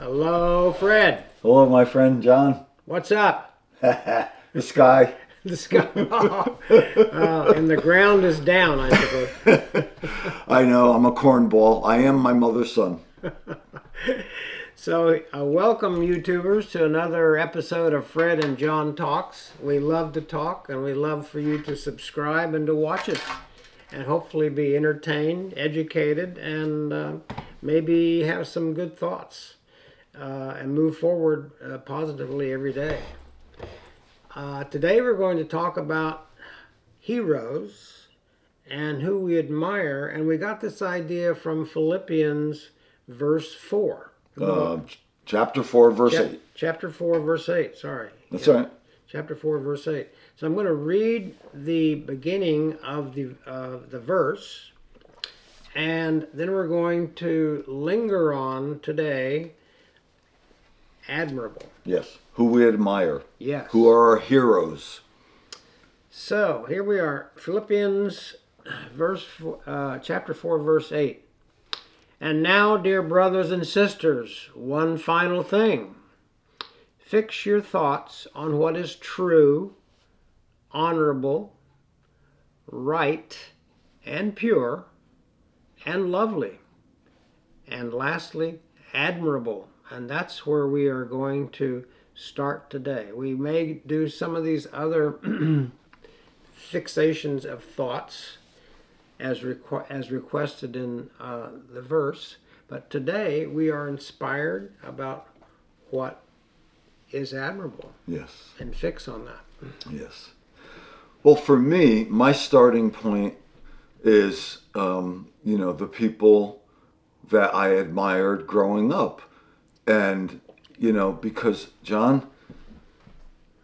Hello, Fred. Hello, my friend John. What's up? The sky. The sky. And the ground is down, I suppose. I know, I'm a cornball. I am my mother's son. So, welcome, YouTubers, to another episode of Fred and John Talks. We love to talk, and we love for you to subscribe and to watch us, and hopefully be entertained, educated, and maybe have some good thoughts, and move forward positively every day. Today we're going to talk about heroes and who we admire, and we got this idea from Philippians verse 4. Chapter 4, verse 8. Chapter 4, verse 8, sorry. That's all right. Chapter 4, verse 8. So I'm going to read the beginning of the verse, and then we're going to linger on today, admirable. Yes, who we admire. Yes. Who are our heroes. So here we are, Philippians chapter 4, verse 8. And now, dear brothers and sisters, one final thing. Fix your thoughts on what is true, honorable, right, and pure, and lovely. And lastly, admirable. And that's where we are going to start today. We may do some of these other fixations of thoughts as requested in the verse, but today we are inspired about what is admirable. Yes. And fix on that. Yes. Well, for me, my starting point is, the people that I admired growing up. And, because, John,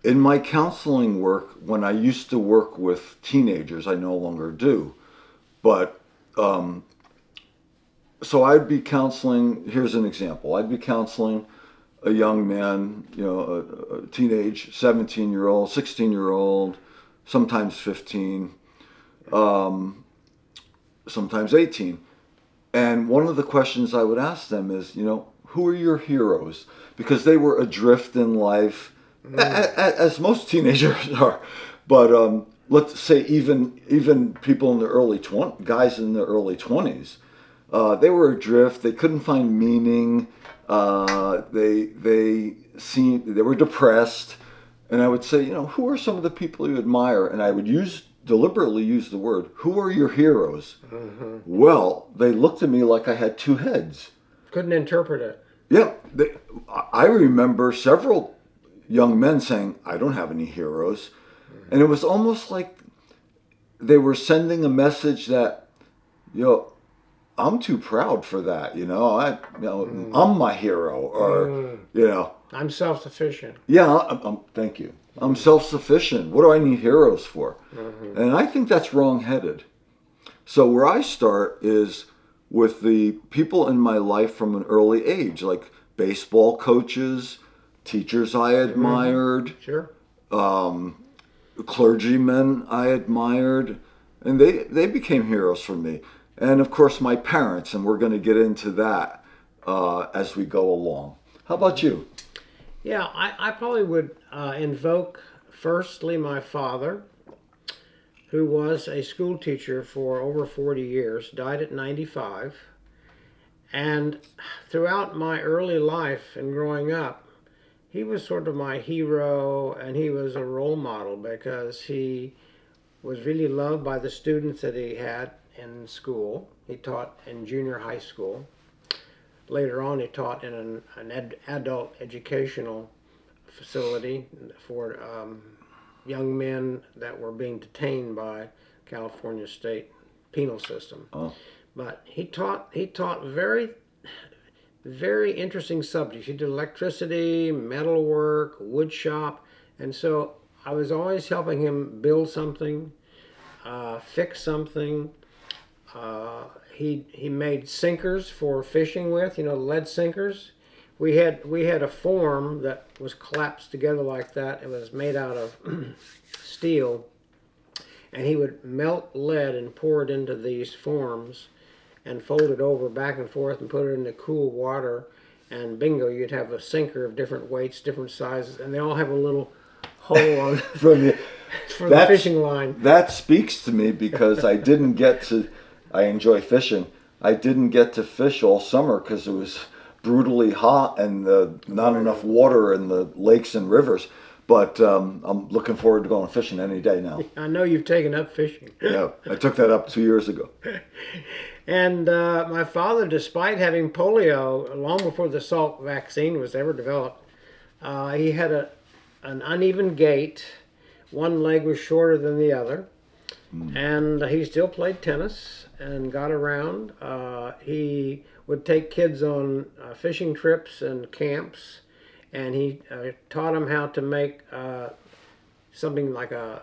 in my counseling work, when I used to work with teenagers, I no longer do. But, so I'd be counseling, here's an example. I'd be counseling a young man, a teenage 17-year-old, 16-year-old, sometimes 15, sometimes 18. And one of the questions I would ask them is, who are your heroes? Because they were adrift in life, as most teenagers are. But let's say even people in the guys in the early 20s, they were adrift. They couldn't find meaning. They were depressed. And I would say, who are some of the people you admire? And I would deliberately use the word, who are your heroes? Mm-hmm. Well, they looked at me like I had two heads. Couldn't interpret it. Yeah. I remember several young men saying, I don't have any heroes. Mm-hmm. And it was almost like they were sending a message that, I'm too proud for that, I'm my hero, or, I'm self-sufficient. Yeah, thank you. I'm self-sufficient. What do I need heroes for? Mm-hmm. And I think that's wrong-headed. So where I start is with the people in my life from an early age, like baseball coaches, teachers I admired, Sure. Clergymen I admired, and they became heroes for me. And of course my parents, and we're going to get into that as we go along. How about you? Yeah, I probably would invoke firstly my father, who was a school teacher for over 40 years, died at 95. And throughout my early life and growing up, he was sort of my hero, and he was a role model because he was really loved by the students that he had in school. He taught in junior high school. Later on, he taught in an adult educational facility for young men that were being detained by California state penal system. Oh. But he taught very, very interesting subjects. He did electricity, metalwork, wood shop, and so I was always helping him build something, fix something. He made sinkers for fishing with, lead sinkers. We had a form that was collapsed together like that. It was made out of steel, and he would melt lead and pour it into these forms and fold it over back and forth and put it into cool water and bingo, you'd have a sinker of different weights, different sizes, and they all have a little hole on From the, for the fishing line. That speaks to me because I didn't get to. I enjoy fishing. I didn't get to fish all summer because it was brutally hot and not enough water in the lakes and rivers. But I'm looking forward to going fishing any day now. I know you've taken up fishing. Yeah, I took that up 2 years ago. And my father, despite having polio long before the Salk vaccine was ever developed, he had an uneven gait. One leg was shorter than the other. And he still played tennis and got around. He would take kids on fishing trips and camps, and he taught them how to make something like a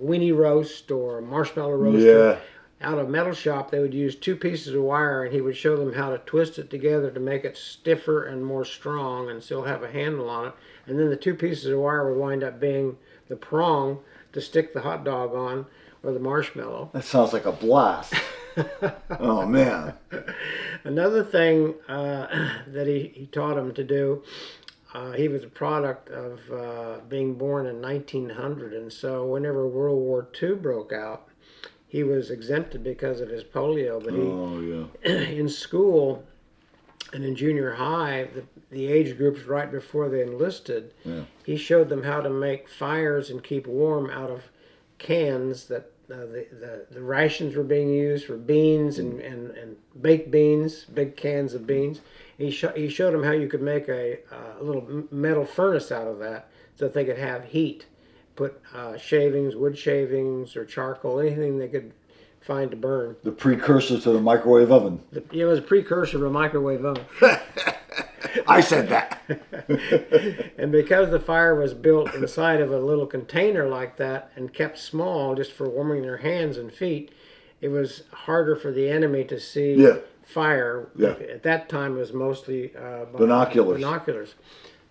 weenie roast or a marshmallow roaster. Yeah. Out of metal shop, they would use 2 pieces of wire, and he would show them how to twist it together to make it stiffer and more strong and still have a handle on it. And then the 2 pieces of wire would wind up being the prong to stick the hot dog on or the marshmallow. That sounds like a blast. Oh, man. Another thing that he taught him to do, he was a product of being born in 1900, and so whenever World War II broke out, he was exempted because of his polio. But in school and in junior high, the age groups right before they enlisted, he showed them how to make fires and keep warm out of cans that the rations were being used for beans and baked beans, big cans of beans. He showed them how you could make a little metal furnace out of that so that they could have heat. Put shavings, wood shavings, or charcoal, anything they could find to burn. The precursor to the microwave oven. It was a precursor to a microwave oven. I said that. And because the fire was built inside of a little container like that and kept small just for warming their hands and feet, it was harder for the enemy to see fire. Yeah. At that time, it was mostly binoculars.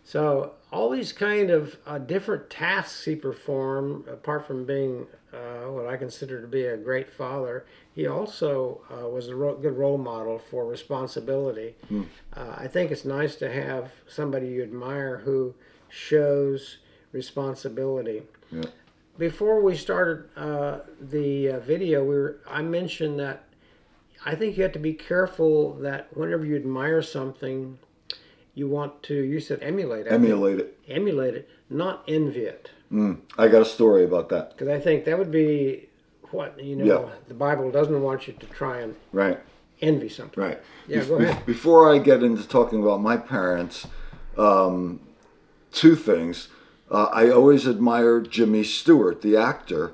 So all these kind of different tasks he performed, apart from being what I consider to be a great father, he also was a good role model for responsibility. I think it's nice to have somebody you admire who shows responsibility. Yeah. Before we started the video, I mentioned that I think you have to be careful that whenever you admire something, you want to, you said emulate it. Emulate it, not envy it. I got a story about that. Because I think that would be what, the Bible doesn't want you to try and envy something. Right. Yeah, go ahead. Before I get into talking about my parents, 2 things. I always admired Jimmy Stewart, the actor,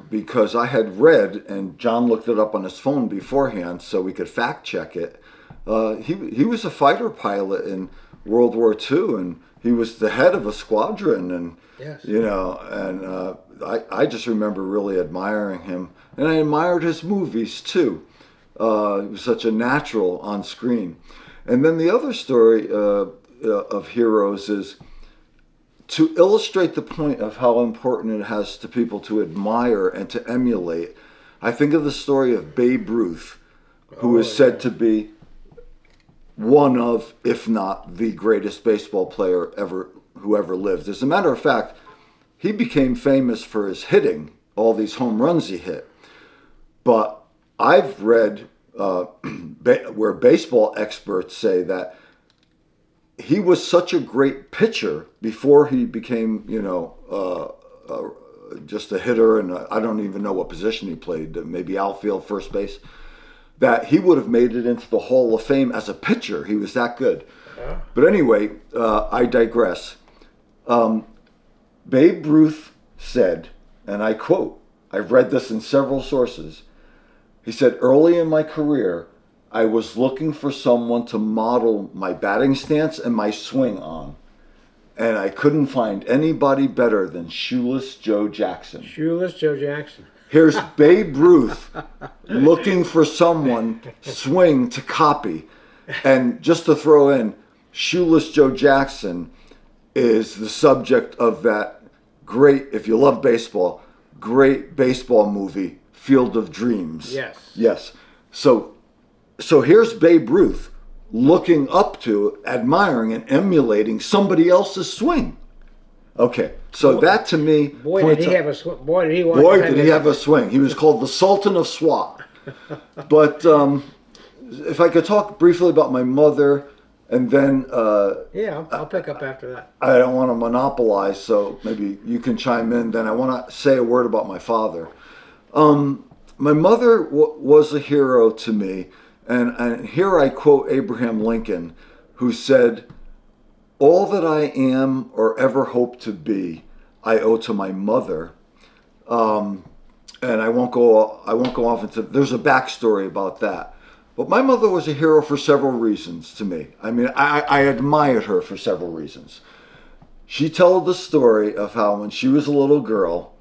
because I had read, and John looked it up on his phone beforehand so we could fact check it. He was a fighter pilot in World War II, and he was the head of a squadron, and I just remember really admiring him, and I admired his movies too. He was such a natural on screen. And then the other story of heroes is to illustrate the point of how important it has to people to admire and to emulate. I think of the story of Babe Ruth, who is said to be one of, if not the greatest baseball player who ever lived. As a matter of fact, he became famous for his hitting, all these home runs he hit. But I've read where baseball experts say that he was such a great pitcher before he became, just a hitter, and I don't even know what position he played, maybe outfield, first base, that he would have made it into the Hall of Fame as a pitcher. He was that good. Yeah. But anyway, I digress. Babe Ruth said, and I quote, I've read this in several sources, he said, early in my career, I was looking for someone to model my batting stance and my swing on. And I couldn't find anybody better than Shoeless Joe Jackson. Shoeless Joe Jackson. Here's Babe Ruth looking for someone swing to copy. And just to throw in, Shoeless Joe Jackson is the subject of that great, if you love baseball, great baseball movie, Field of Dreams. Yes. Yes. So here's Babe Ruth looking up to, admiring, and emulating somebody else's swing. Okay, so that to me Boy, points did he out- have a boy, did he want Boy, did he have a swing. He was called the Sultan of Swat. But if I could talk briefly about my mother, and then Yeah, I'll pick up after that. I don't want to monopolize, so maybe you can chime in. Then I want to say a word about my father. My mother was a hero to me, and here I quote Abraham Lincoln, who said, "All that I am or ever hope to be, I owe to my mother." And I won't go off into. There's a backstory about that, but my mother was a hero for several reasons to me. I mean, I admired her for several reasons. She told the story of how when she was a little girl,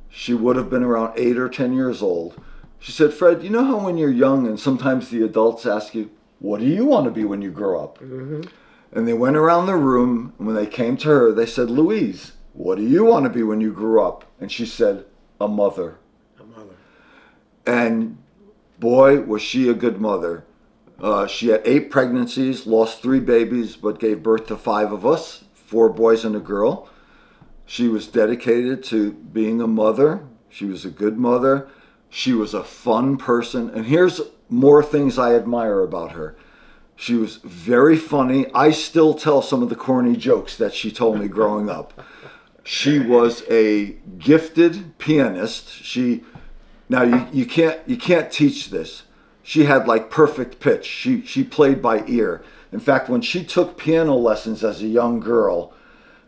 she would have been around 8 or 10 years old. She said, "Fred, you know how when you're young and sometimes the adults ask you, what do you want to be when you grow up?" Mm-hmm. And they went around the room, and when they came to her, they said, "Louise, what do you want to be when you grew up?" And she said, "A mother." A mother. And boy, was she a good mother. She had 8 pregnancies, lost 3 babies, but gave birth to 5 of us, 4 boys and a girl. She was dedicated to being a mother. She was a good mother. She was a fun person. And here's more things I admire about her. She was very funny. I still tell some of the corny jokes that she told me growing up. She was a gifted pianist. Now you can't teach this. She had like perfect pitch. She played by ear. In fact, when she took piano lessons as a young girl,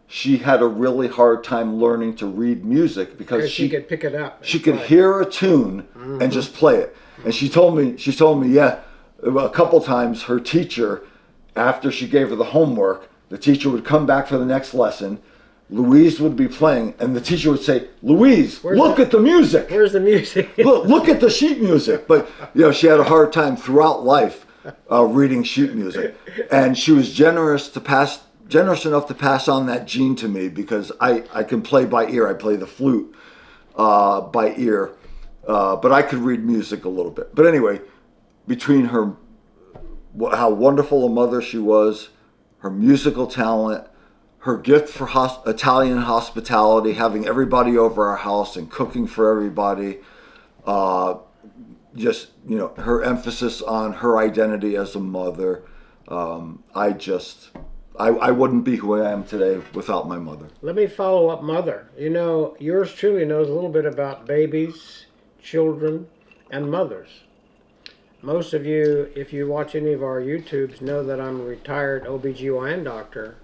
she had a really hard time learning to read music because she could pick it up. She could hear a tune and just play it. And she told me, yeah, a couple times her teacher, after she gave her the homework, the teacher would come back for the next lesson. Louise would be playing, and the teacher would say, "Louise, look at the music. Where's the music?" look at the sheet music." But she had a hard time throughout life reading sheet music, and she was generous enough to pass on that gene to me because I can play by ear. I play the flute by ear, but I could read music a little bit. But anyway, between how wonderful a mother she was, her musical talent, her gift for Italian hospitality, having everybody over our house and cooking for everybody, her emphasis on her identity as a mother, I wouldn't be who I am today without my mother. Let me follow up mother. Yours truly knows a little bit about babies, children, and mothers. Most of you, if you watch any of our YouTubes, know that I'm a retired OBGYN doctor.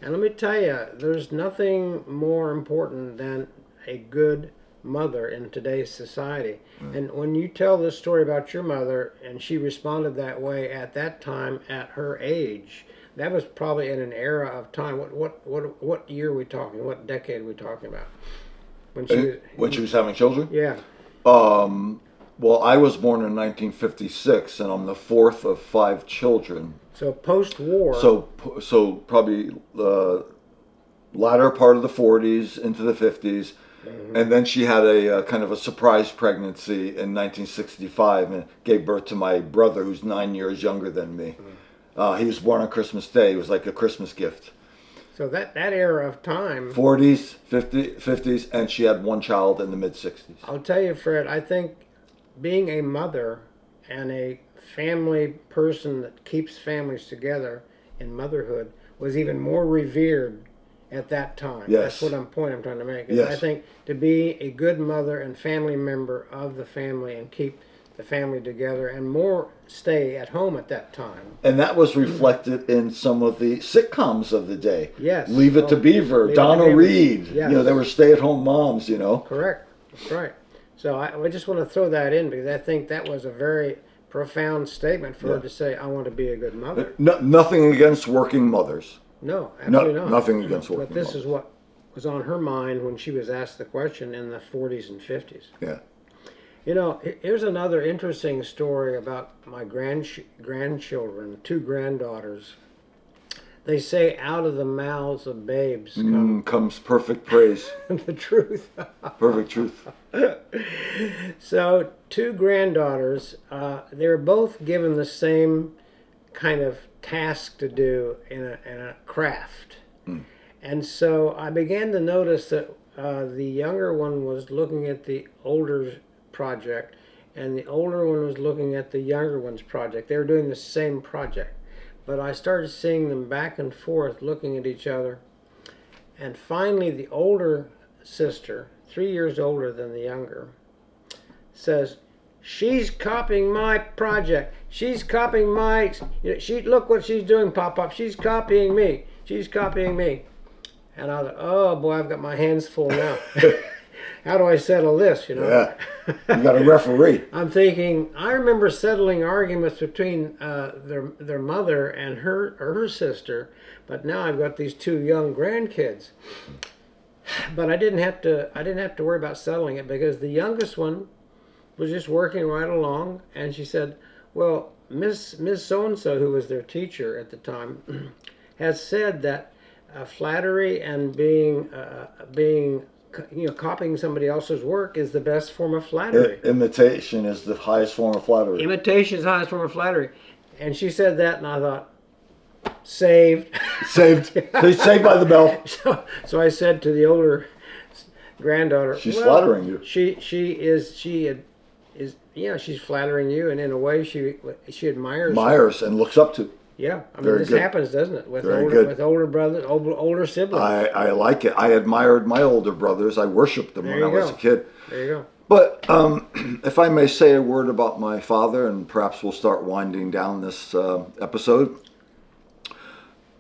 And let me tell you, there's nothing more important than a good mother in today's society. And when you tell this story about your mother, and she responded that way at that time at her age, that was probably in an era of time. What year are we talking? What decade are we talking about? When she was having children? Yeah. Well, I was born in 1956, and I'm the 4th of 5 children. So post-war. So probably the latter part of the 40s into the 50s, and then she had a kind of a surprise pregnancy in 1965 and gave birth to my brother, who's 9 years younger than me. He was born on Christmas Day. It was like a Christmas gift. So that era of time. 40s, 50s, and she had 1 child in the mid-60s. I'll tell you, Fred, I think being a mother and a family person that keeps families together in motherhood was even more revered at that time. Yes. That's what point I'm trying to make. Yes. I think to be a good mother and family member of the family and keep the family together and more stay at home at that time. And that was reflected in some of the sitcoms of the day. Yes. Leave It to Beaver, Donna Reed. Yes. They were stay-at-home moms, Correct. That's right. So I just want to throw that in because I think that was a very profound statement for her to say, "I want to be a good mother." Nothing against working mothers. No, absolutely not. Nothing against working But this mothers. is what was on her mind when she was asked the question in the 40s and 50s. Yeah. Here's another interesting story about my grandchildren, 2 granddaughters. They say out of the mouths of babes Comes perfect praise. the truth. Perfect truth. So 2 granddaughters, they were both given the same kind of task to do in a craft. Mm. And so I began to notice that the younger one was looking at the older project, and the older one was looking at the younger one's project. They were doing the same project. But I started seeing them back and forth looking at each other. And finally, the older sister, 3 years older than the younger, says, "She's copying my project. She's copying my. Look what she's doing, Pop. She's copying me. She's copying me." And I thought, "Oh boy, I've got my hands full now. How do I settle this?" Yeah, you got a referee. I'm thinking. I remember settling arguments between their mother and her sister, but now I've got these two young grandkids. But I didn't have to worry about settling it, because the youngest one was just working right along, and she said, "Well, Miss So and So, who was their teacher at the time, has said that flattery and being copying somebody else's work is the best form of flattery. Imitation is the highest form of flattery. Imitation is the highest form of flattery." And she said that, and I thought, saved. Saved. He's saved by the bell. So I said to the older granddaughter, She's flattering you. She's flattering you, and in a way she admires Admires and looks up to. Yeah, I mean, Very this good. happens, doesn't it, with Very good. with older brothers, older siblings. I like it. I admired my older brothers. I worshipped them There when I you was go. a kid. There you go. But if I may say a word about my father, and perhaps we'll start winding down this episode.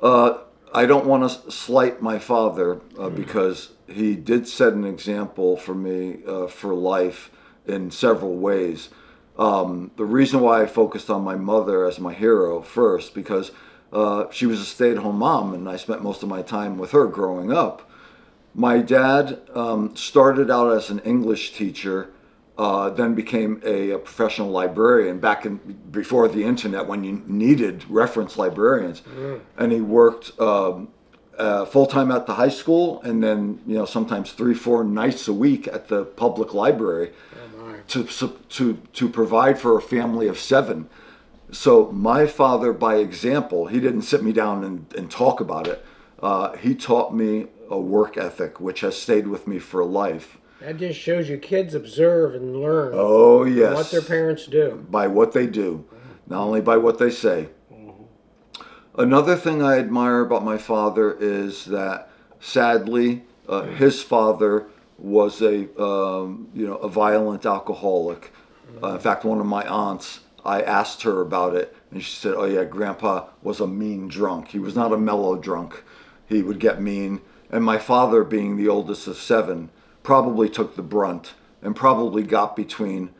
I don't want to slight my father because he did set an example for me for life in several ways. The reason why I focused on my mother as my hero first, because she was a stay-at-home mom, and I spent most of my time with her growing up. My dad started out as an English teacher, then became a professional librarian before the internet, when you needed reference librarians. And he worked full-time at the high school, and then sometimes 3-4 nights a week at the public library to provide for a family of 7. So my father, by example, he didn't sit me down and talk about it. He taught me a work ethic, which has stayed with me for life. That just shows you kids observe and learn. Oh, yes. What their parents do. By what they do, not only by what they say. Another thing I admire about my father is that, sadly, his father was a violent alcoholic. In fact, one of my aunts, I asked her about it, and she said, "Oh yeah, Grandpa was a mean drunk. He was not a mellow drunk. He would get mean." And my father, being the oldest of 7, probably took the brunt and probably got between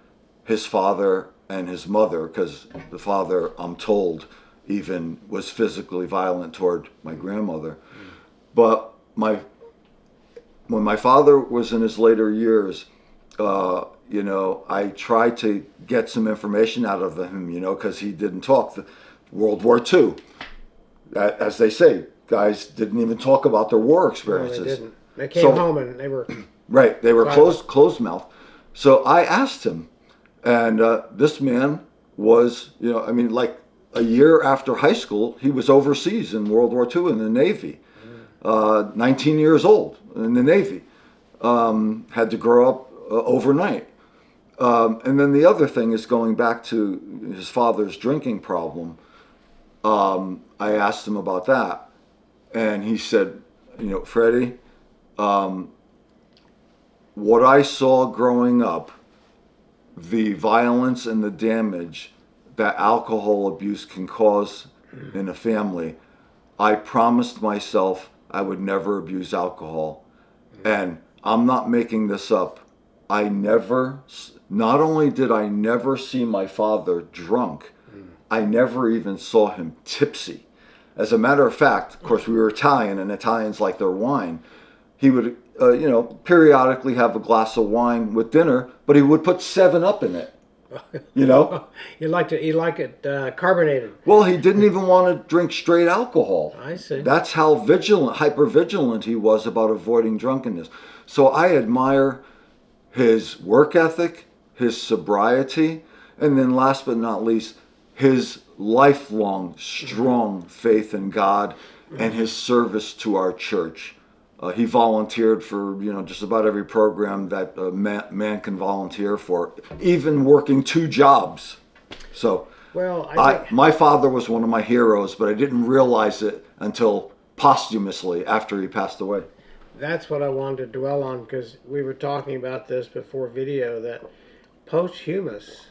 his father and his mother, because the father, I'm told, even was physically violent toward my grandmother. But when my father was in his later years, I tried to get some information out of him, because he didn't talk. World War II, as they say, guys didn't even talk about their war experiences. No, they didn't. They came home and they were... Right, they were closed mouth. So I asked him, and this man was, like a year after high school, he was overseas in World War II in the Navy. 19 years old in the Navy. Had to grow up overnight. And then the other thing is, going back to his father's drinking problem. I asked him about that, and he said, "Freddie, what I saw growing up, the violence and the damage that alcohol abuse can cause in a family, I promised myself I would never abuse alcohol. And I'm not making this up. Not only did I never see my father drunk, I never even saw him tipsy. As a matter of fact, of course, we were Italian, and Italians like their wine. He would, periodically have a glass of wine with dinner, but he would put 7-Up in it. You like it carbonated. Well, he didn't even want to drink straight alcohol. I see. That's how hyper vigilant he was about avoiding drunkenness. So I admire his work ethic, his sobriety, and then last but not least, his lifelong, strong faith in God and his service to our church. He volunteered for just about every program that a man can volunteer for, even working 2 jobs. So, Well, my father was one of my heroes, but I didn't realize it until posthumously after he passed away. that's what I wanted to dwell on, because we were talking about this before video, that posthumous,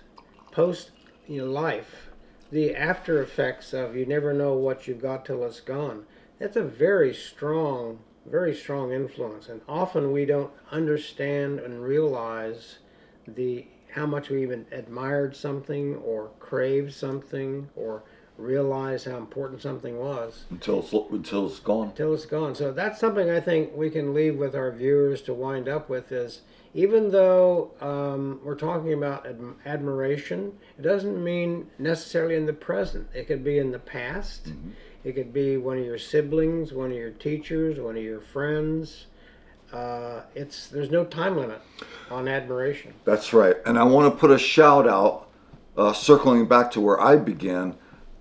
post life, the after effects of you never know what you've got till it's gone. That's a very strong influence, and often we don't understand and realize the how much we even admired something or craved something or realized how important something was Until it's gone. until it's gone. So that's something I think we can leave with our viewers to wind up with is, even though we're talking about admiration, it doesn't mean necessarily in the present. It could be in the past. Mm-hmm. It could be one of your siblings, one of your teachers, one of your friends. There's no time limit on admiration. That's right. And I want to put a shout out, circling back to where I began,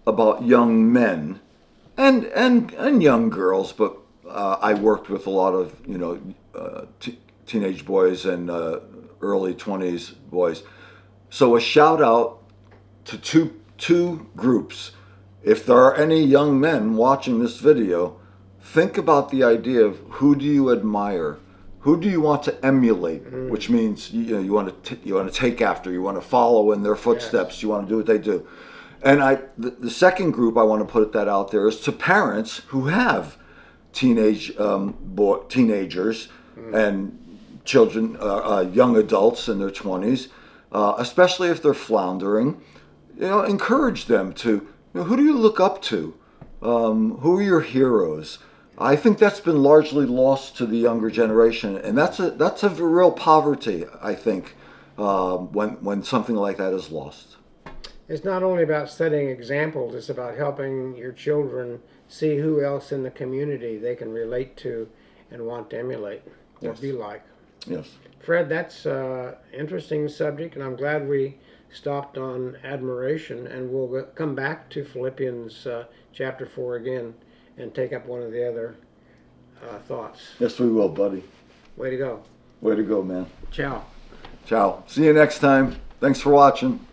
about young men and young girls, but I worked with a lot of teenage boys and early 20s boys. So a shout out to two groups. If there are any young men watching this video, think about the idea of who do you admire, who do you want to emulate, which means you want to take after, you want to follow in their footsteps, yes. You want to do what they do. And the second group I want to put that out there is to parents who have teenagers and children, young adults in their 20s, especially if they're floundering. Encourage them to. Who do you look up to? Who are your heroes? I think that's been largely lost to the younger generation, and that's a real poverty. I think when something like that is lost. It's not only about setting examples, it's about helping your children see who else in the community they can relate to and want to emulate or be like. Yes. Fred, that's an interesting subject, and I'm glad we stopped on admiration, and we'll come back to Philippians chapter 4 again and take up one of the other thoughts. Yes, we will, buddy. Way to go. Way to go, man. Ciao. Ciao. See you next time. Thanks for watching.